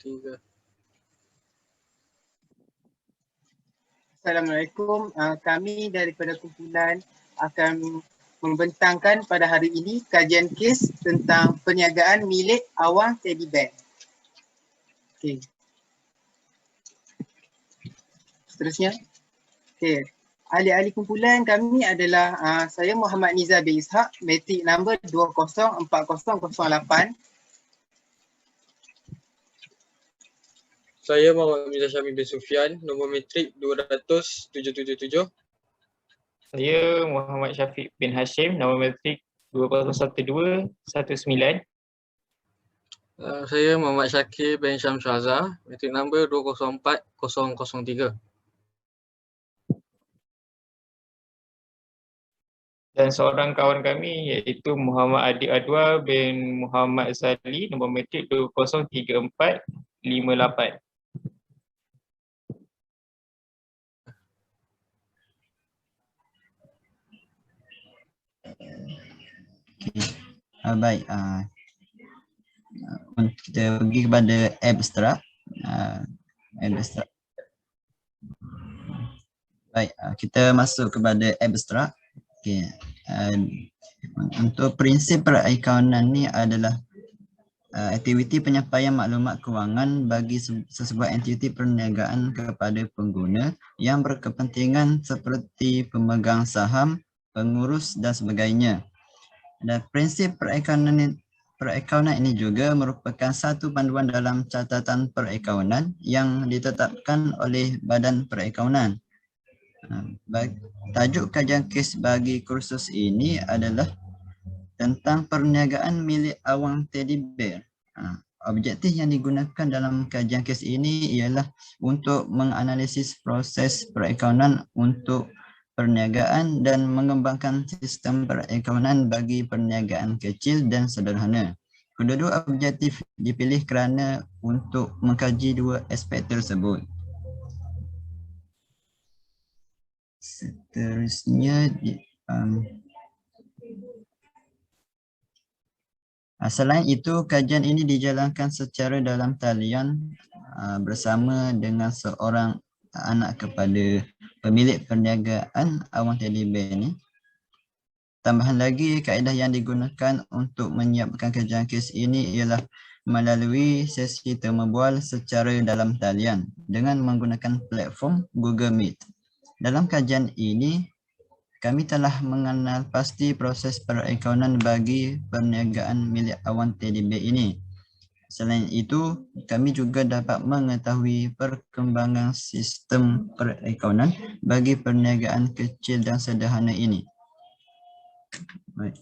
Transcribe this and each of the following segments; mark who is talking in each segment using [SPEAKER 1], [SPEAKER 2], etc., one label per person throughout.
[SPEAKER 1] Tiga.
[SPEAKER 2] Assalamualaikum. Kami daripada kumpulan akan membentangkan pada hari ini kajian kes tentang perniagaan milik awang teddy bear. Okey. Seterusnya. Okey. Ahli-ahli kumpulan kami adalah saya Muhammad Nizar bin Ishak, matrik nombor 204008.
[SPEAKER 1] Saya Muhammad Mirza Syamil bin Sufian, nombor matrik 200-777.
[SPEAKER 3] Saya Muhammad Syafiq bin Hashim, nombor matrik 2012-19.
[SPEAKER 1] Saya Muhammad Syakir bin Syamsul Azhar, matrik nombor 204003.
[SPEAKER 3] Dan seorang kawan kami iaitu Muhammad Adik Adwa bin Muhammad Zali, nombor matrik 203458.
[SPEAKER 4] Baik, kita pergi kepada abstrak. Baik, kita masuk kepada abstrak. Okay. Untuk prinsip perakaunan ni adalah aktiviti penyampaian maklumat kewangan bagi sesebuah entiti perniagaan kepada pengguna yang berkepentingan seperti pemegang saham, pengurus dan sebagainya. Dan prinsip perakaunan ini juga merupakan satu panduan dalam catatan perakaunan yang ditetapkan oleh Badan Perakaunan. Tajuk kajian kes bagi kursus ini adalah tentang perniagaan milik awang teddy bear. Objektif yang digunakan dalam kajian kes ini ialah untuk menganalisis proses perakaunan untuk perniagaan dan mengembangkan sistem perakaunan bagi perniagaan kecil dan sederhana. Kedua-dua objektif dipilih kerana untuk mengkaji dua aspek tersebut. Seterusnya, selain itu, kajian ini dijalankan secara dalam talian bersama dengan seorang anak kepada pemilik perniagaan awang teddy bear ni. Tambahan lagi, kaedah yang digunakan untuk menyiapkan kajian kes ini ialah melalui sesi temu bual secara dalam talian dengan menggunakan platform Google Meet. Dalam kajian ini, kami telah mengenal pasti proses perakaunan bagi perniagaan milik awang teddy bear ini. Selain itu, kami juga dapat mengetahui perkembangan sistem perakaunan bagi perniagaan kecil dan sederhana ini. Baik.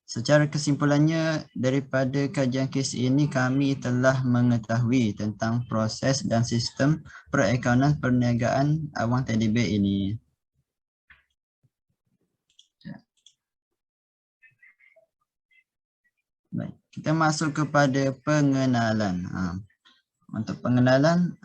[SPEAKER 4] Secara kesimpulannya, daripada kajian kes ini kami telah mengetahui tentang proses dan sistem perakaunan perniagaan awang teddy bear ini. Baik, kita masuk kepada pengenalan. Untuk pengenalan,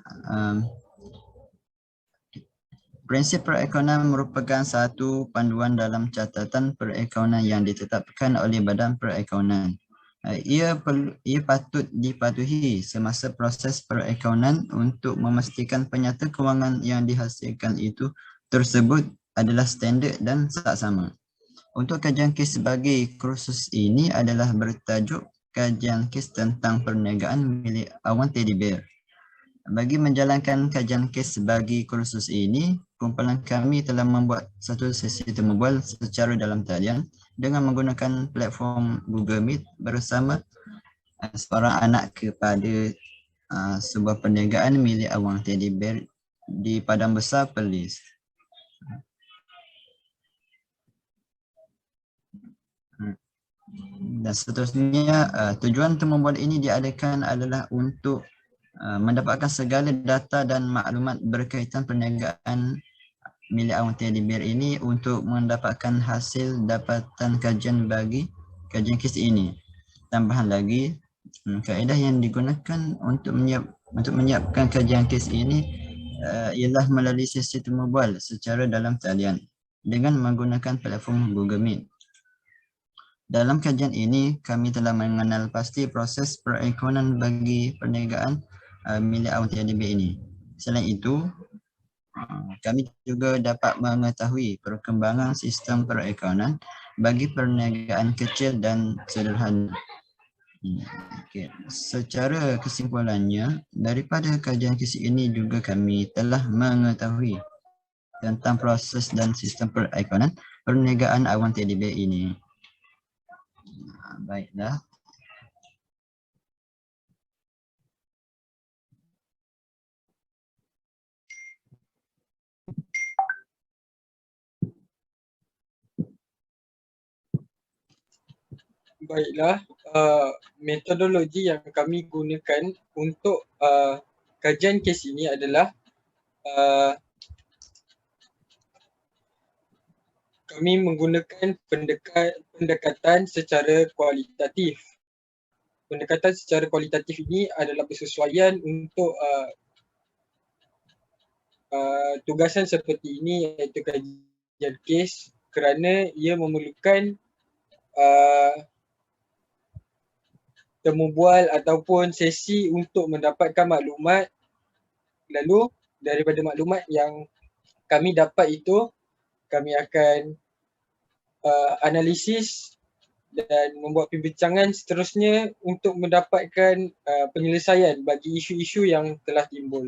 [SPEAKER 4] prinsip perakaunan merupakan satu panduan dalam catatan perakaunan yang ditetapkan oleh Badan Perakaunan. Ia patut dipatuhi semasa proses perakaunan untuk memastikan penyata kewangan yang dihasilkan itu tersebut adalah standard dan saksama. Untuk kajian kes bagi kursus ini adalah bertajuk kajian kes tentang perniagaan milik awang teddy bear. Bagi menjalankan kajian kes bagi kursus ini, kumpulan kami telah membuat satu sesi temu bual secara dalam talian dengan menggunakan platform Google Meet bersama seorang anak kepada sebuah perniagaan milik awang teddy bear di Padang Besar, Perlis. Dan seterusnya, tujuan temu bual ini diadakan adalah untuk mendapatkan segala data dan maklumat berkaitan perniagaan milik awang teddy bear ini untuk mendapatkan hasil dapatan kajian bagi kajian kes ini. Tambahan lagi, kaedah yang digunakan untuk menyiapkan kajian kes ini ialah melalui sesi temu bual secara dalam talian dengan menggunakan platform Google Meet. Dalam kajian ini, kami telah mengenal pasti proses perakaunan bagi perniagaan milik awang teddy bear ini. Selain itu, kami juga dapat mengetahui perkembangan sistem perekonomian bagi perniagaan kecil dan sederhana. Okay. Secara kesimpulannya, daripada kajian kes ini juga kami telah mengetahui tentang proses dan sistem perekonomian perniagaan awang teddy bear ini. Baiklah.
[SPEAKER 5] Baiklah, metodologi yang kami gunakan untuk kajian kes ini adalah kami menggunakan pendekatan secara kualitatif. Pendekatan secara kualitatif ini adalah bersesuaian untuk tugasan seperti ini, iaitu kajian kes, kerana ia memerlukan temu bual ataupun sesi untuk mendapatkan maklumat. Lalu daripada maklumat yang kami dapat itu, kami akan analisis dan membuat perbincangan seterusnya untuk mendapatkan penyelesaian bagi isu-isu yang telah timbul.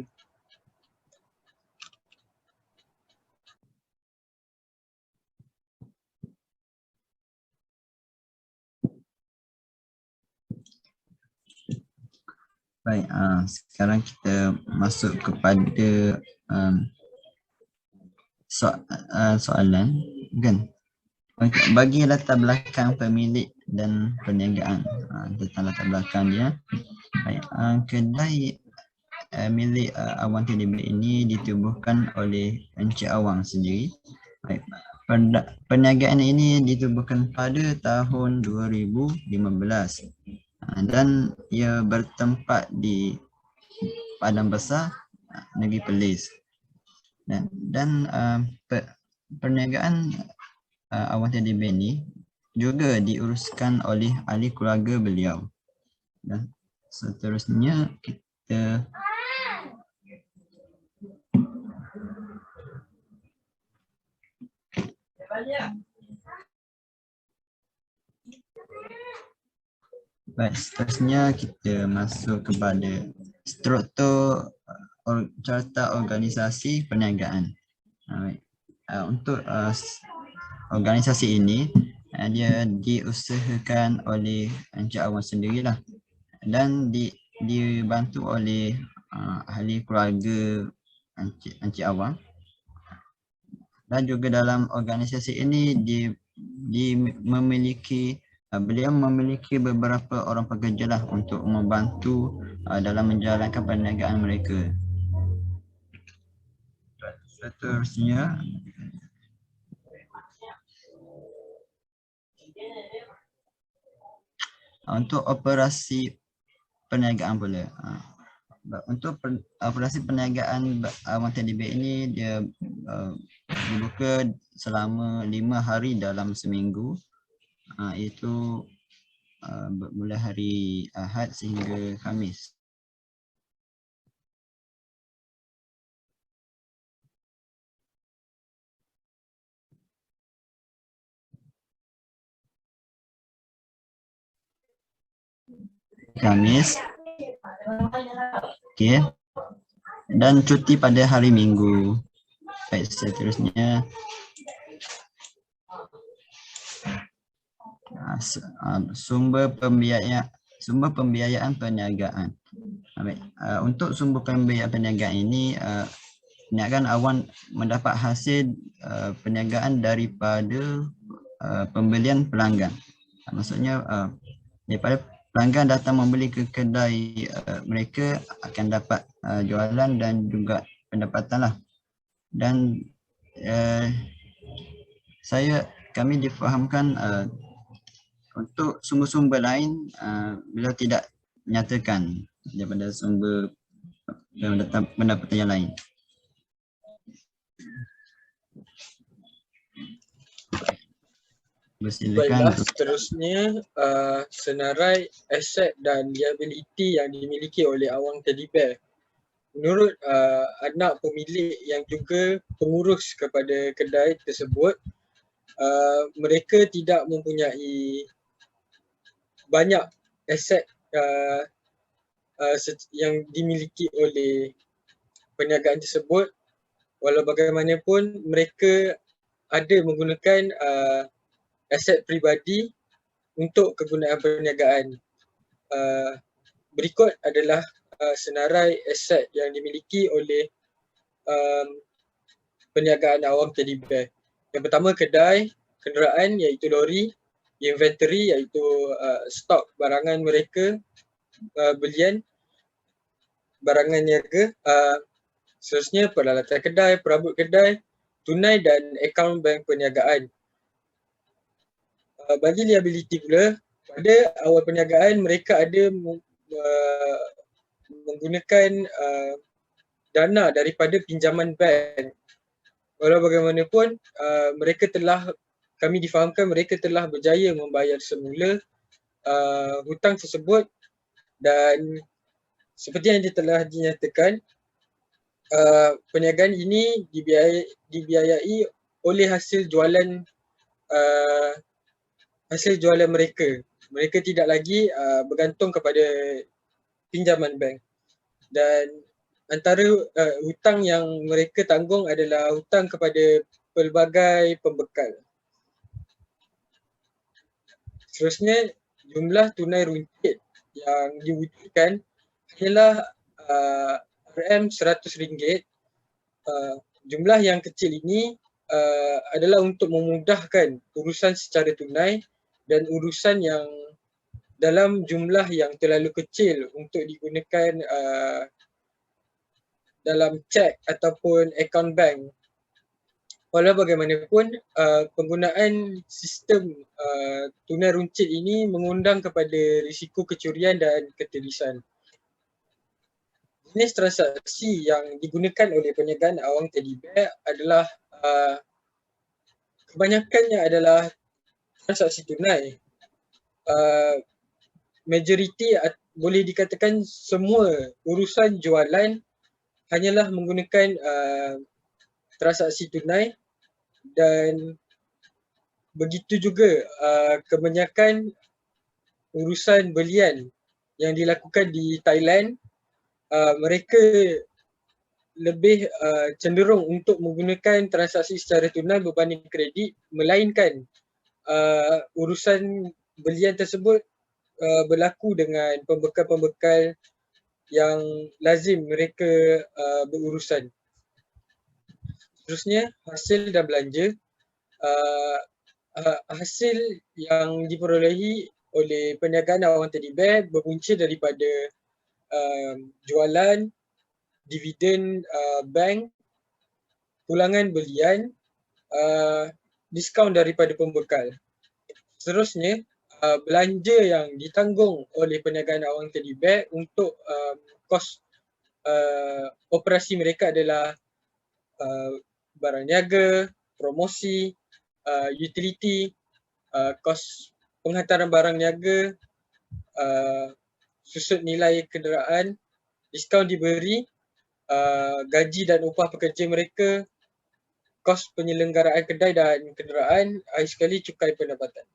[SPEAKER 4] Baik, sekarang kita masuk kepada soalan, kan? Bagi latar belakang pemilik dan perniagaan, tentang latar belakang dia. Baik, kedai milik awang teddy bear ini ditubuhkan oleh Encik Awang sendiri. Baik, perniagaan ini ditubuhkan pada tahun 2015. Dan ia bertempat di Padang Besar, Negeri Perlis. Dan perniagaan awang teddy bear ini juga diuruskan oleh ahli keluarga beliau. Dan seterusnya kita seterusnya kita masuk kepada struktur carta organisasi perniagaan. Untuk organisasi ini, dia diusahakan oleh Encik Awang sendirilah dan dibantu oleh ahli keluarga Encik Awang. Dan juga dalam organisasi ini beliau memiliki beberapa orang pekerja lah untuk membantu dalam menjalankan perniagaan mereka. Seterusnya, untuk operasi perniagaan pula. Untuk operasi perniagaan awang teddy bear ini, dia dibuka selama 5 hari dalam seminggu. Iaitu mulai hari Ahad sehingga Khamis. Okey. Dan cuti pada hari Minggu. Baik, seterusnya sumber pembiayaan perniagaan. Baik, untuk sumber pembiayaan perniagaan ini, perniagaan awang mendapat hasil perniagaan daripada pembelian pelanggan. Maksudnya daripada pelanggan datang membeli ke kedai mereka, akan dapat jualan dan juga pendapatan lah. Dan kami difahamkan untuk sumber-sumber lain beliau tidak menyatakan daripada sumber pendapatan yang lain.
[SPEAKER 5] Baiklah, seterusnya senarai aset dan liability yang dimiliki oleh awang teddy bear. menurut anak pemilik yang juga pengurus kepada kedai tersebut, mereka tidak mempunyai banyak aset yang dimiliki oleh perniagaan tersebut. Walau bagaimanapun mereka ada menggunakan aset peribadi untuk kegunaan perniagaan. Berikut adalah senarai aset yang dimiliki oleh perniagaan awam Teddy Bear. Yang pertama, kedai, kenderaan iaitu lori, inventory iaitu stok barangan mereka, belian, barangan niaga, seterusnya peralatan kedai, perabot kedai, tunai dan akaun bank perniagaan. Bagi liability pula, pada awal perniagaan mereka ada menggunakan dana daripada pinjaman bank. Walau bagaimanapun, kami difahamkan mereka telah berjaya membayar semula hutang tersebut, dan seperti yang telah dinyatakan, perniagaan ini dibiayai oleh hasil jualan mereka. Mereka tidak lagi bergantung kepada pinjaman bank. Dan antara hutang yang mereka tanggung adalah hutang kepada pelbagai pembekal. Seterusnya, jumlah tunai runcit yang diwujudkan hanyalah RM100. Jumlah yang kecil ini adalah untuk memudahkan urusan secara tunai dan urusan yang dalam jumlah yang terlalu kecil untuk digunakan dalam cek ataupun akaun bank. Walau bagaimanapun, penggunaan sistem tunai runcit ini mengundang kepada risiko kecurian dan keterisan. Jenis transaksi yang digunakan oleh perniagaan awam Teddy Bear adalah kebanyakannya adalah transaksi tunai. Majoriti boleh dikatakan semua urusan jualan hanyalah menggunakan transaksi tunai, dan begitu juga kebanyakan urusan belian yang dilakukan di Thailand, mereka lebih cenderung untuk menggunakan transaksi secara tunai berbanding kredit, melainkan urusan belian tersebut berlaku dengan pembekal-pembekal yang lazim mereka berurusan. Seterusnya, hasil dan belanja. Hasil yang diperolehi oleh perniagaan awam Teddy Bear berpunca daripada jualan, dividen bank, pulangan belian, diskaun daripada pembekal. Seterusnya, belanja yang ditanggung oleh perniagaan awam Teddy Bear untuk kos operasi mereka adalah barang niaga, promosi, utility, kos penghantaran barang niaga, susut nilai kenderaan, diskaun diberi, gaji dan upah pekerja mereka, kos penyelenggaraan kedai dan kenderaan, akhir sekali cukai pendapatan.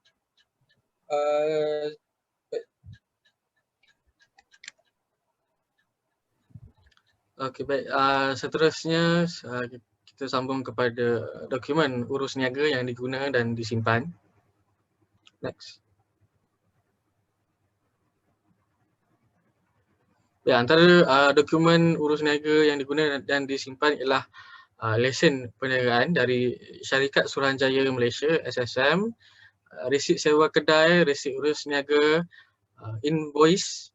[SPEAKER 1] Okey, baik. Seterusnya kita sambung kepada dokumen urus niaga yang digunakan dan disimpan. Next. Ya, antara dokumen urus niaga yang digunakan dan disimpan ialah lesen perniagaan dari Syarikat Suruhanjaya Malaysia SSM, resit sewa kedai, resit urus niaga, invoice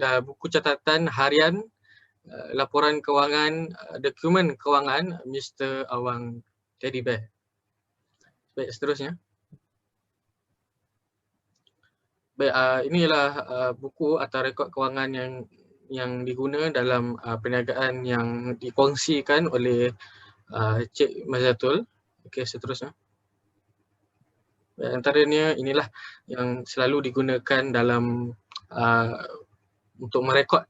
[SPEAKER 1] dan buku catatan harian, laporan kewangan, dokumen kewangan Mr. Awang Teddy Bear. Baik, seterusnya. Baik, ini ialah buku atau rekod kewangan yang diguna dalam perniagaan yang dikongsikan oleh Cik Mazatul. Okey, seterusnya. Baik, antaranya inilah yang selalu digunakan dalam untuk merekod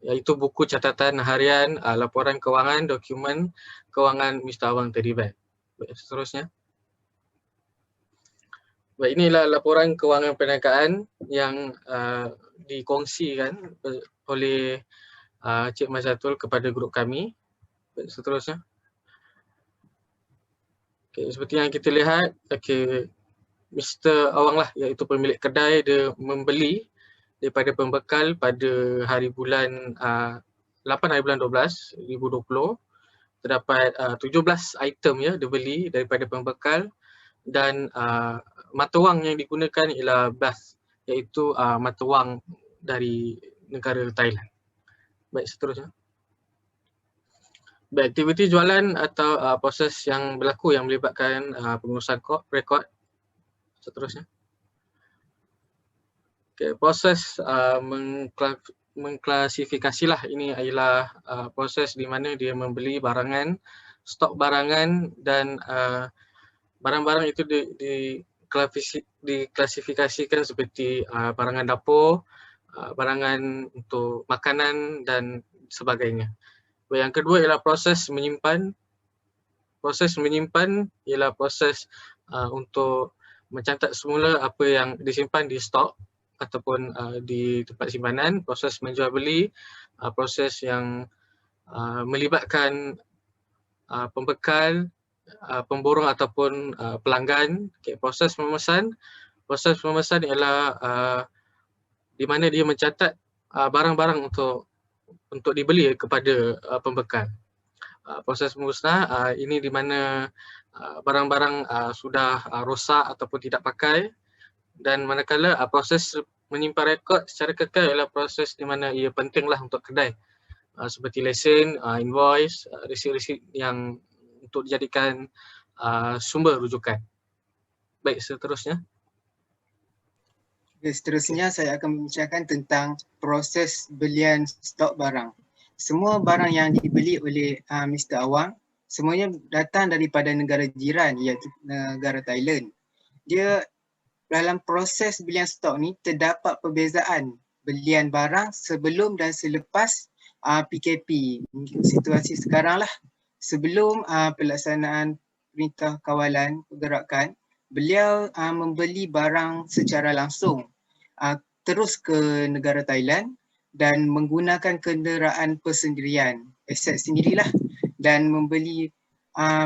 [SPEAKER 1] iaitu buku catatan harian, laporan kewangan, dokumen kewangan Mr. Awang Teddy Bear. Baik, seterusnya. Baik, inilah laporan kewangan perniagaan yang dikongsikan oleh Cik Mazatul kepada grup kami. Baik, seterusnya. Okay, seperti yang kita lihat, Mr. Awang lah, iaitu pemilik kedai, dia membeli daripada pembekal pada hari bulan 8 hari bulan 12 2020. Terdapat 17 item ya dia beli daripada pembekal, dan mata wang yang digunakan ialah baht, iaitu mata wang dari negara Thailand. Baik, seterusnya. Baik, aktiviti jualan atau proses yang berlaku yang melibatkan pengurusan rekod. Seterusnya. Okay, proses mengklasifikasilah, ini adalah proses di mana dia membeli barangan, stok barangan, dan barang-barang itu diklasifikasikan seperti barangan dapur, barangan untuk makanan dan sebagainya. Yang kedua ialah proses menyimpan. Proses menyimpan ialah proses untuk mencatat semula apa yang disimpan di stok ataupun di tempat simpanan. Proses menjual beli, proses yang melibatkan pembekal, pemborong ataupun pelanggan. Okay, proses memesan. Proses memesan ialah di mana dia mencatat barang-barang untuk dibeli kepada pembekal. Proses musnah, ini di mana barang-barang sudah rosak ataupun tidak pakai, dan manakala proses menyimpan rekod secara kekal ialah proses di mana ia pentinglah untuk kedai, seperti lesen, invoice, resit-resit yang untuk dijadikan sumber rujukan. Baik, seterusnya.
[SPEAKER 2] Seterusnya saya akan membincangkan tentang proses belian stok barang. Semua barang yang dibeli oleh Mr. Awang semuanya datang daripada negara jiran, iaitu negara Thailand. Dia dalam proses belian stok ni terdapat perbezaan belian barang sebelum dan selepas PKP. Situasi sekarang lah. Sebelum pelaksanaan perintah kawalan pergerakan, beliau membeli barang secara langsung terus ke negara Thailand dan menggunakan kenderaan persendirian, aset sendirilah, dan membeli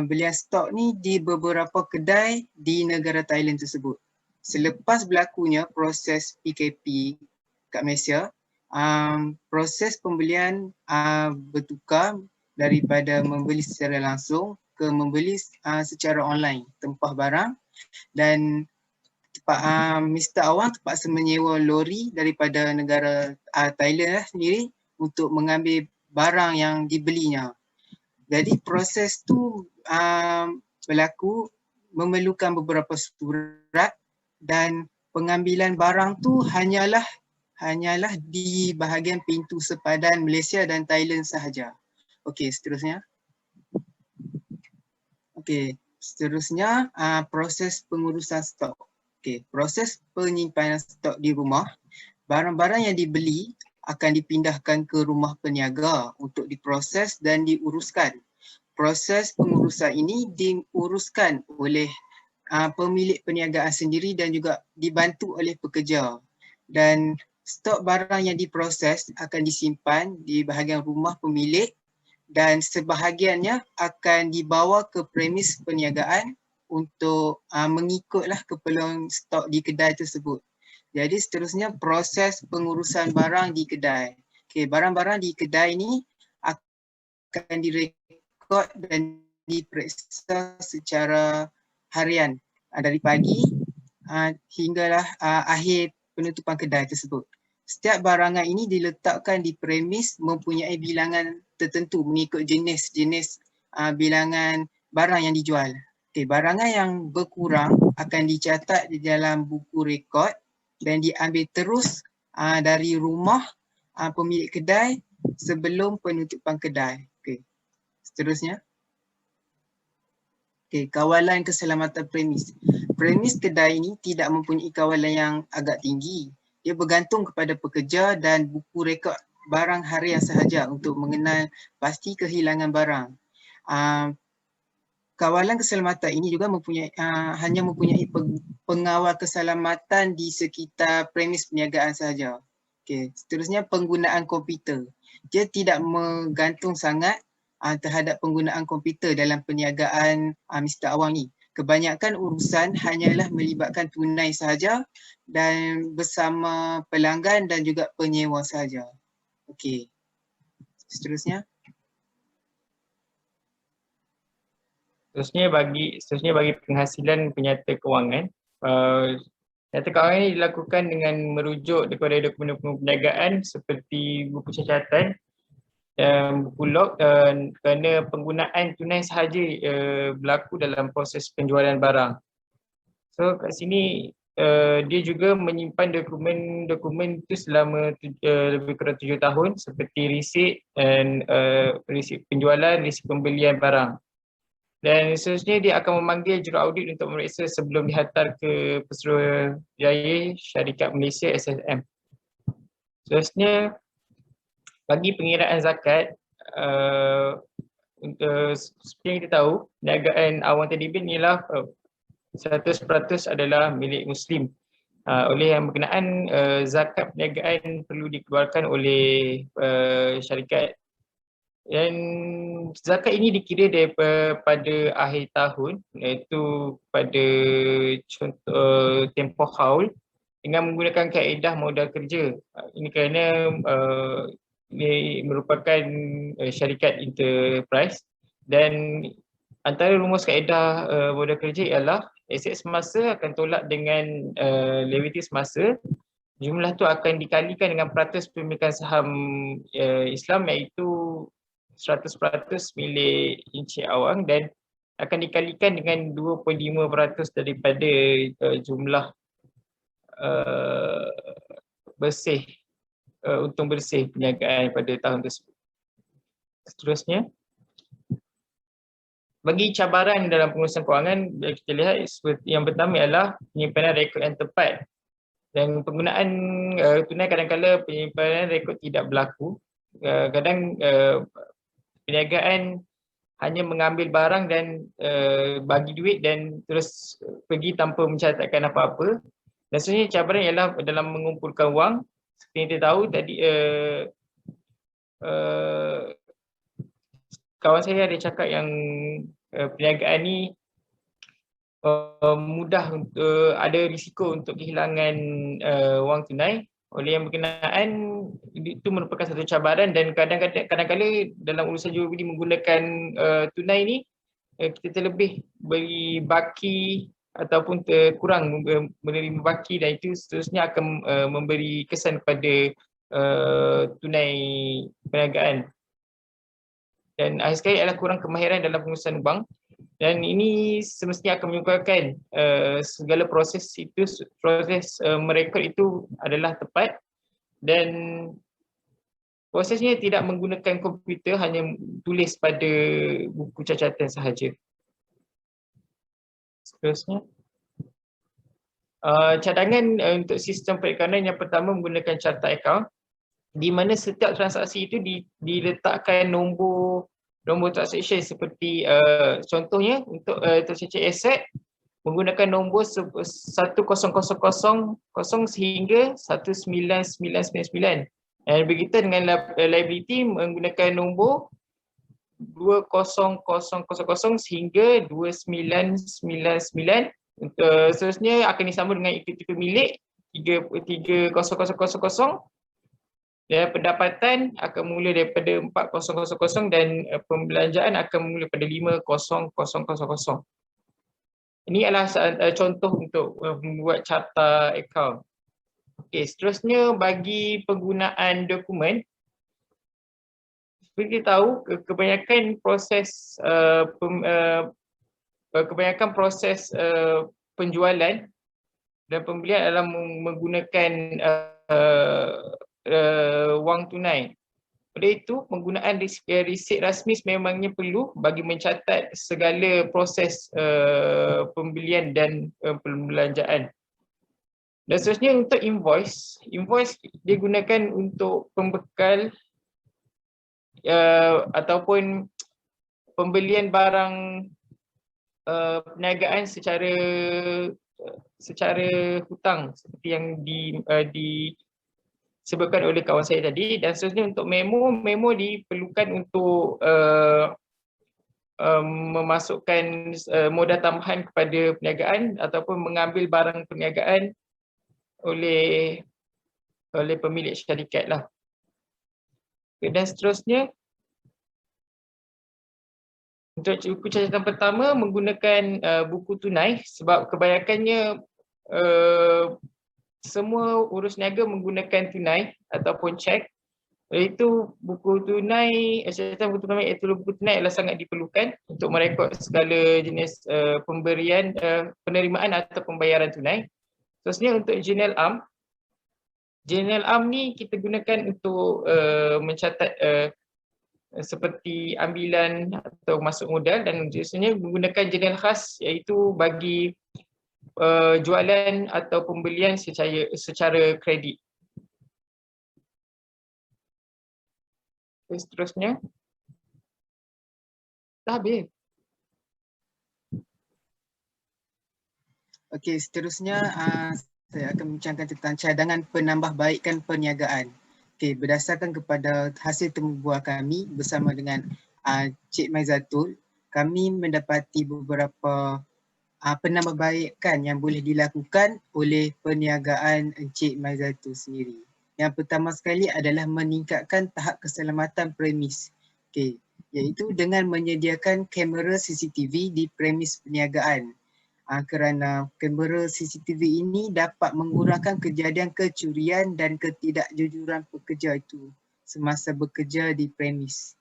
[SPEAKER 2] belian stok ni di beberapa kedai di negara Thailand tersebut. Selepas berlakunya proses PKP kat Malaysia, proses pembelian bertukar daripada membeli secara langsung ke membeli secara online, tempah barang, dan Mr. Awang terpaksa menyewa lori daripada negara Thailand sendiri untuk mengambil barang yang dibelinya. Jadi proses tu berlaku memerlukan beberapa surat, dan pengambilan barang tu hanyalah di bahagian pintu sepadan Malaysia dan Thailand sahaja. Okey, seterusnya. Okey, seterusnya proses pengurusan stok. Okey, proses penyimpanan stok di rumah. Barang-barang yang dibeli akan dipindahkan ke rumah peniaga untuk diproses dan diuruskan. Proses pengurusan ini diuruskan oleh pemilik perniagaan sendiri dan juga dibantu oleh pekerja. Dan stok barang yang diproses akan disimpan di bahagian rumah pemilik, dan sebahagiannya akan dibawa ke premis perniagaan untuk mengikutlah keperluan stok di kedai tersebut. Jadi seterusnya proses pengurusan barang di kedai. Okey, barang-barang di kedai ni akan direkod dan diperiksa secara harian dari pagi hinggalah akhir penutupan kedai tersebut. Setiap barangan ini diletakkan di premis mempunyai bilangan tertentu mengikut jenis-jenis bilangan barang yang dijual. Okay, barangan yang berkurang akan dicatat di dalam buku rekod dan diambil terus dari rumah pemilik kedai sebelum penutupan kedai. Okay. Seterusnya. Okay, kawalan keselamatan premis. Premis kedai ini tidak mempunyai kawalan yang agak tinggi. Dia bergantung kepada pekerja dan buku rekod barang harian sahaja untuk mengenal pasti kehilangan barang. Kawalan keselamatan ini juga hanya mempunyai pengawal keselamatan di sekitar premis perniagaan sahaja. Okey, seterusnya penggunaan komputer. Dia tidak menggantung sangat terhadap penggunaan komputer dalam perniagaan Mr. Awang ni. Kebanyakan urusan hanyalah melibatkan tunai sahaja dan bersama pelanggan dan juga penyewa sahaja. Okey. Seterusnya.
[SPEAKER 3] Seterusnya bagi penghasilan penyata kewangan. Penyata kewangan ini dilakukan dengan merujuk kepada dokumen-dokumen perniagaan seperti buku catatan dan buku log, kerana penggunaan tunai sahaja berlaku dalam proses penjualan barang. So kat sini dia juga menyimpan dokumen itu selama lebih kurang 7 tahun seperti resit dan resit penjualan, resit pembelian barang. Dan seterusnya dia akan memanggil juraaudit untuk memeriksa sebelum dihantar ke Pesuruhjaya Syarikat Malaysia SSM. Seterusnya, bagi pengiraan zakat, seperti yang kita tahu, perniagaan Awang Teddy Bear ialah 100% adalah milik Muslim. Oleh yang berkenaan, zakat perniagaan perlu dikeluarkan oleh syarikat. Dan zakat ini dikira daripada akhir tahun, iaitu pada contoh tempoh haul dengan menggunakan kaedah modal kerja. Ini kerana ini merupakan syarikat enterprise dan antara rumus kaedah modal kerja ialah aset semasa akan tolak dengan liability semasa. Jumlah tu akan dikalikan dengan peratus pemilikan saham Islam, iaitu 100% milik Encik Awang dan akan dikalikan dengan 2.5% daripada jumlah bersih, untung bersih perniagaan pada tahun tersebut. Seterusnya, bagi cabaran dalam pengurusan kewangan, kita lihat yang pertama ialah penyimpanan rekod yang tepat. Dan penggunaan tunai kadang-kadang penyimpanan rekod tidak berlaku. Kadang perniagaan hanya mengambil barang dan bagi duit dan terus pergi tanpa mencatatkan apa-apa. Dan sebenarnya cabaran ialah dalam mengumpulkan wang. Seperti yang kita tahu tadi, kawan saya ada cakap yang perniagaan ni mudah ada risiko untuk kehilangan wang tunai. Oleh yang berkenaan, itu merupakan satu cabaran dan kadang-kadang dalam urusan jual beli menggunakan tunai ni, kita terlebih beri baki ataupun kurang menerima baki, dan itu seterusnya akan memberi kesan kepada tunai perniagaan. Dan akhir sekali adalah kurang kemahiran dalam pengurusan bank. Dan ini semestinya akan menyebabkan segala proses merekod itu adalah tepat dan prosesnya tidak menggunakan komputer, hanya tulis pada buku catatan sahaja. Seterusnya, cadangan untuk sistem perikanan yang pertama menggunakan charter account, di mana setiap transaksi itu diletakkan nombor transaction seperti contohnya untuk transaksi aset menggunakan nombor 1000 sehingga 19999. Dan begitu dengan liability menggunakan nombor 20000 sehingga 2999. Seterusnya akan disambung dengan equity pemilik 3000. Dan pendapatan akan mula daripada 4000 dan pembelanjaan akan mula pada 5000. Ini adalah contoh untuk membuat charter account. Okey, seterusnya bagi penggunaan dokumen, seperti kita tahu kebanyakan proses penjualan dan pembelian adalah menggunakan wang tunai. Oleh itu, penggunaan resit rasmi memangnya perlu bagi mencatat segala proses pembelian dan pembelanjaan. Dan seterusnya untuk invoice. Invoice digunakan untuk pembekal ataupun pembelian barang perniagaan secara hutang seperti yang disebutkan oleh kawan saya tadi. Dan seterusnya untuk memo diperlukan untuk memasukkan modal tambahan kepada perniagaan ataupun mengambil barang perniagaan oleh pemilik syarikat lah. Dan seterusnya untuk buku catatan pertama menggunakan buku tunai sebab kebanyakannya semua urus niaga menggunakan tunai ataupun cek. Oleh itu buku tunai, catatan buku tunai iaitu buku tunai adalah sangat diperlukan untuk merekod segala jenis pemberian, penerimaan atau pembayaran tunai. Seterusnya untuk journal am. Journal am ni kita gunakan untuk mencatat seperti ambilan atau masuk modal, dan biasanya menggunakan journal khas iaitu bagi jualan atau pembelian secara kredit. Seterusnya dah habis.
[SPEAKER 2] Okey, seterusnya saya akan membincangkan tentang cadangan penambahbaikan perniagaan. Okey, berdasarkan kepada hasil temubual kami bersama dengan Cik Maizatul, kami mendapati beberapa penambahbaikan yang boleh dilakukan oleh perniagaan Encik Maizatul sendiri. Yang pertama sekali adalah meningkatkan tahap keselamatan premis. Okey, iaitu dengan menyediakan kamera CCTV di premis perniagaan. Kerana kamera CCTV ini dapat mengurangkan kejadian kecurian dan ketidakjujuran pekerja itu semasa bekerja di premis.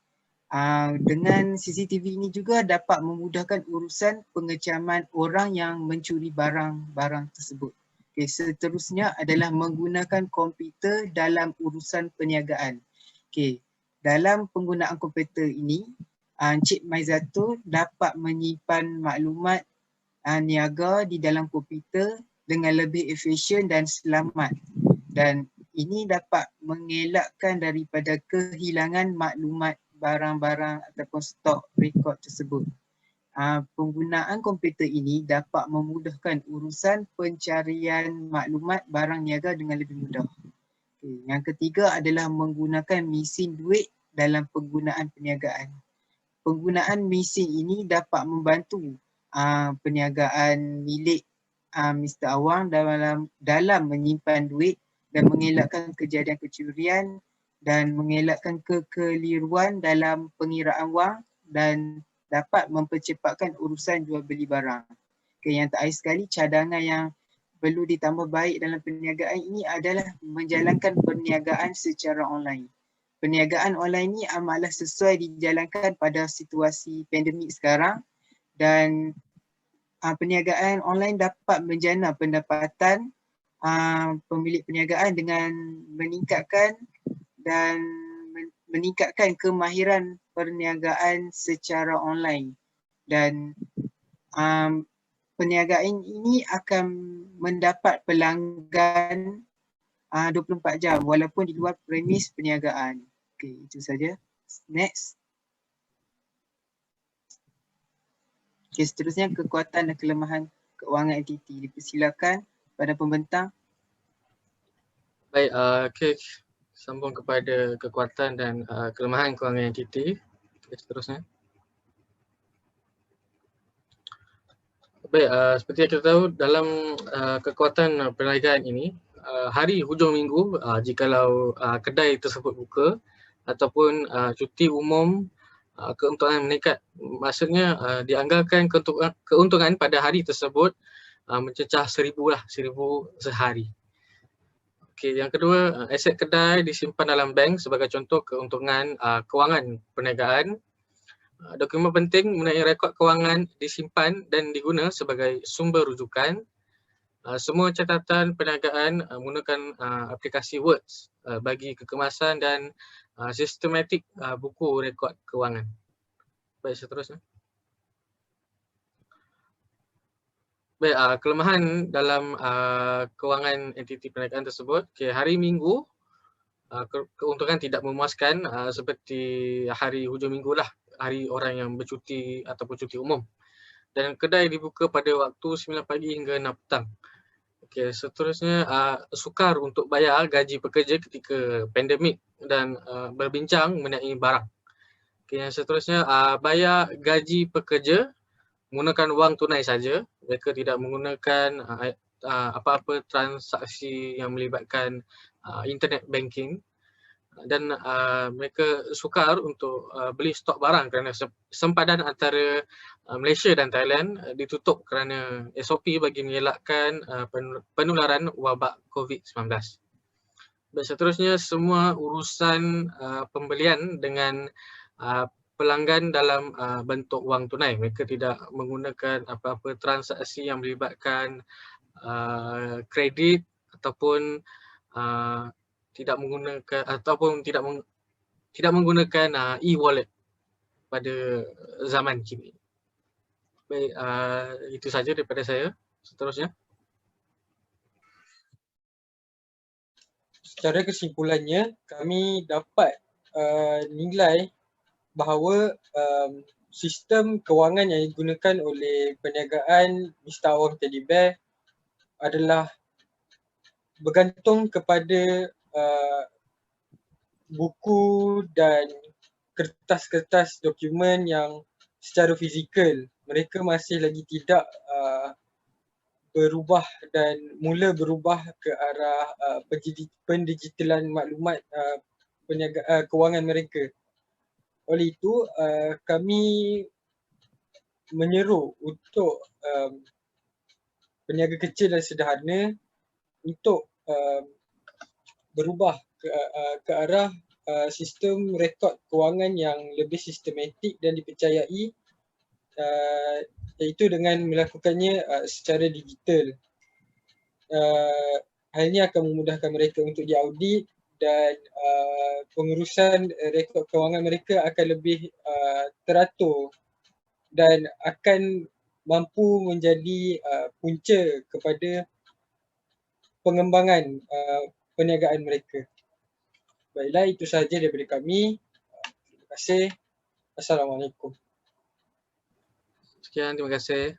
[SPEAKER 2] Dengan CCTV ini juga dapat memudahkan urusan pengecaman orang yang mencuri barang-barang tersebut. Okay, seterusnya adalah menggunakan komputer dalam urusan perniagaan. Okay, dalam penggunaan komputer ini, Encik Maizatul dapat menyimpan maklumat niaga di dalam komputer dengan lebih efisien dan selamat, dan ini dapat mengelakkan daripada kehilangan maklumat barang-barang ataupun stok rekod tersebut. Penggunaan komputer ini dapat memudahkan urusan pencarian maklumat barang niaga dengan lebih mudah. Okay. Yang ketiga adalah menggunakan mesin duit dalam penggunaan perniagaan. Penggunaan mesin ini dapat membantu perniagaan milik Mr. Awang dalam menyimpan duit dan mengelakkan kejadian kecurian dan mengelakkan kekeliruan dalam pengiraan wang dan dapat mempercepatkan urusan jual beli barang. Okay, yang terakhir sekali, cadangan yang perlu ditambah baik dalam perniagaan ini adalah menjalankan perniagaan secara online. Perniagaan online ini amatlah sesuai dijalankan pada situasi pandemik sekarang, dan perniagaan online dapat menjana pendapatan pemilik perniagaan dengan meningkatkan kemahiran perniagaan secara online, dan perniagaan ini akan mendapat pelanggan 24 jam walaupun di luar premis perniagaan. Okey, itu saja. Next. Okay, seterusnya kekuatan dan kelemahan keuangan entiti. Dipersilakan pada pembentang.
[SPEAKER 1] Baik, okay. Sambung kepada kekuatan dan kelemahan kewangan entiti. Okay, seterusnya. Baik, seperti yang kita tahu dalam kekuatan perniagaan ini, hari hujung minggu jikalau kedai tersebut buka ataupun cuti umum, keuntungan meningkat. Maksudnya dianggarkan keuntungan pada hari tersebut mencecah 1,000 sehari. Okey, yang kedua, aset kedai disimpan dalam bank sebagai contoh keuntungan kewangan perniagaan. Dokumen penting mengenai rekod kewangan disimpan dan diguna sebagai sumber rujukan. Semua catatan perniagaan menggunakan aplikasi Words bagi kekemasan dan sistematik buku rekod kewangan. Baik, seterusnya. Baik, kelemahan dalam kewangan entiti perniagaan tersebut, hari Minggu keuntungan tidak memuaskan seperti hari hujung minggu lah, hari orang yang bercuti ataupun cuti umum. Dan kedai dibuka pada waktu 9 pagi hingga 6 petang. Seterusnya sukar untuk bayar gaji pekerja ketika pandemik dan berbincang mengenai barang. Yang seterusnya bayar gaji pekerja menggunakan wang tunai saja. Mereka tidak menggunakan apa-apa transaksi yang melibatkan internet banking, dan mereka sukar untuk beli stok barang kerana sempadan antara Malaysia dan Thailand ditutup kerana SOP bagi mengelakkan penularan wabak COVID-19. Dan seterusnya semua urusan pembelian dengan pelanggan dalam bentuk wang tunai. Mereka tidak menggunakan apa-apa transaksi yang melibatkan kredit ataupun tidak menggunakan e-wallet pada zaman kini. Baik, itu saja daripada saya. Seterusnya.
[SPEAKER 5] Secara kesimpulannya, kami dapat nilai bahawa sistem kewangan yang digunakan oleh perniagaan Mr. Awang Teddy Bear adalah bergantung kepada buku dan kertas-kertas dokumen yang secara fizikal mereka masih lagi tidak berubah dan mula berubah ke arah pendigitalan maklumat kewangan mereka. Oleh itu, kami menyeru untuk peniaga kecil dan sederhana untuk berubah ke arah sistem rekod kewangan yang lebih sistematik dan dipercayai, iaitu dengan melakukannya secara digital. Hal ini akan memudahkan mereka untuk diaudit dan pengurusan rekod kewangan mereka akan lebih teratur dan akan mampu menjadi punca kepada pengembangan perniagaan mereka. Baiklah, itu sahaja daripada kami. Terima kasih. Assalamualaikum.
[SPEAKER 1] Sekian, terima kasih.